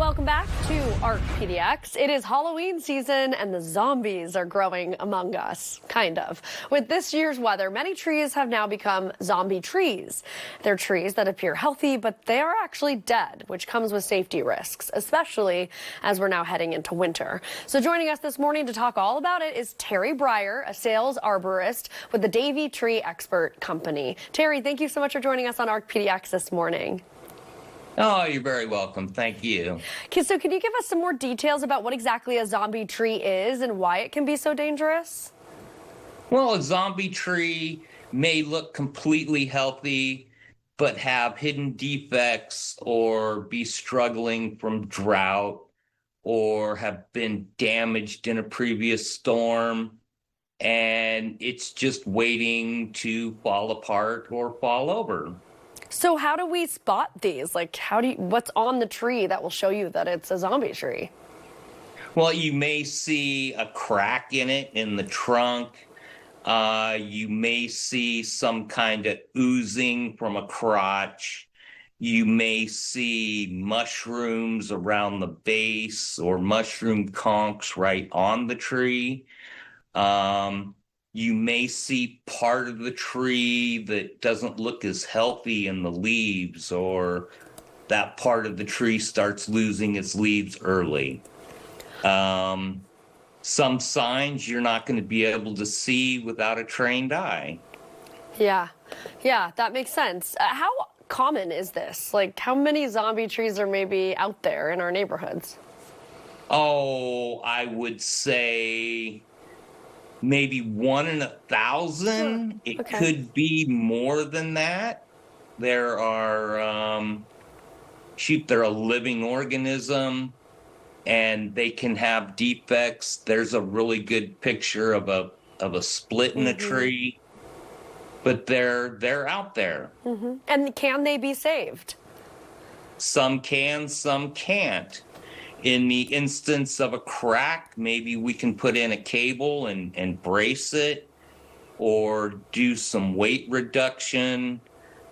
Welcome back to ARC PDX. It is Halloween season and the zombies are growing among us, kind of. With this year's weather, many trees have now become zombie trees. They're trees that appear healthy, but they are actually dead, which comes with safety risks, especially as we're now heading into winter. So joining us this morning to talk all about it is Terry Brier, a sales arborist with the Davey Tree Expert Company. Terry, thank you so much for joining us on ARC PDX this morning. Oh, you're very welcome. Thank you. Okay, so can you give us some more details about what exactly a zombie tree is and why it can be so dangerous? Well, a zombie tree may look completely healthy, but have hidden defects or be struggling from drought or have been damaged in a previous storm. And it's just waiting to fall apart or fall over. So how do we spot these? Like, what's on the tree that will show you that it's a zombie tree? Well, you may see a crack in it in the trunk. You may see some kind of oozing from a crotch. You may see mushrooms around the base or mushroom conchs right on the tree. You may see part of the tree that doesn't look as healthy in the leaves, or that part of the tree starts losing its leaves early. Some signs you're not going to be able to see without a trained eye. Yeah, that makes sense. How common is this? Like, how many zombie trees are maybe out there in our neighborhoods? Oh, I would say maybe 1 in 1,000. It could be more than that. They're a living organism, and they can have defects. There's a really good picture of a split in a tree, but they're out there. And can they be saved? Some can, some can't. In the instance of a crack, maybe we can put in a cable and brace it, or do some weight reduction.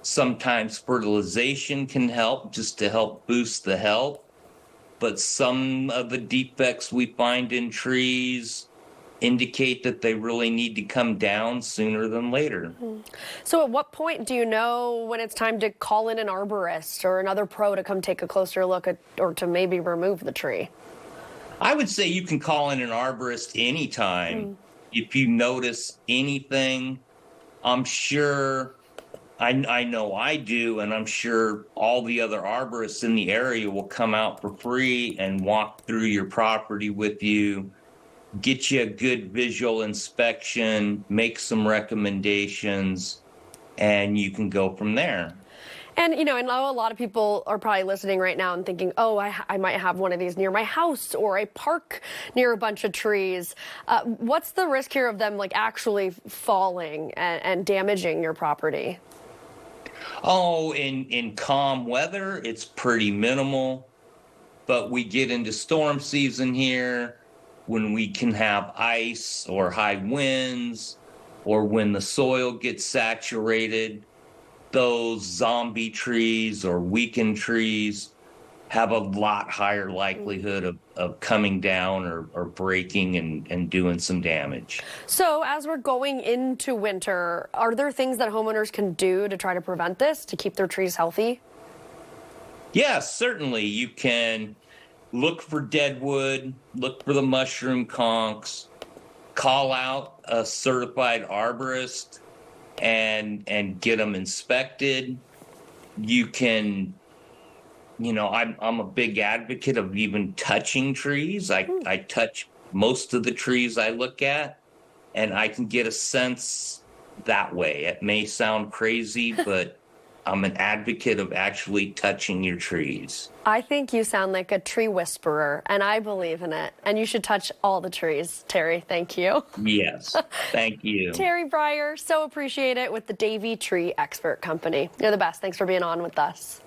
Sometimes fertilization can help, just to help boost the health. But some of the defects we find in trees indicate that they really need to come down sooner than later. So at what point do you know when it's time to call in an arborist or another pro to come take a closer look at, or to maybe remove the tree? I would say you can call in an arborist anytime. If you notice anything, I'm sure, I know I do, and I'm sure all the other arborists in the area will come out for free and walk through your property with you, get you a good visual inspection, make some recommendations, and you can go from there. And, you know, I know a lot of people are probably listening right now and thinking, oh, I might have one of these near my house, or I park near a bunch of trees. What's the risk here of them, like, actually falling and damaging your property? Oh, in calm weather, it's pretty minimal. But we get into storm season here, when we can have ice or high winds, or when the soil gets saturated. Those zombie trees or weakened trees have a lot higher likelihood of coming down or breaking and doing some damage. So as we're going into winter, are there things that homeowners can do to try to prevent this, to keep their trees healthy? Yes, certainly. You can look for dead wood, look for the mushroom conchs, call out a certified arborist and get them inspected. You can, I'm a big advocate of even touching trees. I touch most of the trees I look at, and I can get a sense that way. It may sound crazy, but I'm an advocate of actually touching your trees. I think you sound like a tree whisperer, and I believe in it. And you should touch all the trees, Terry. Thank you. Yes, thank you. Terry Brier, so appreciate it, with the Davey Tree Expert Company. You're the best. Thanks for being on with us.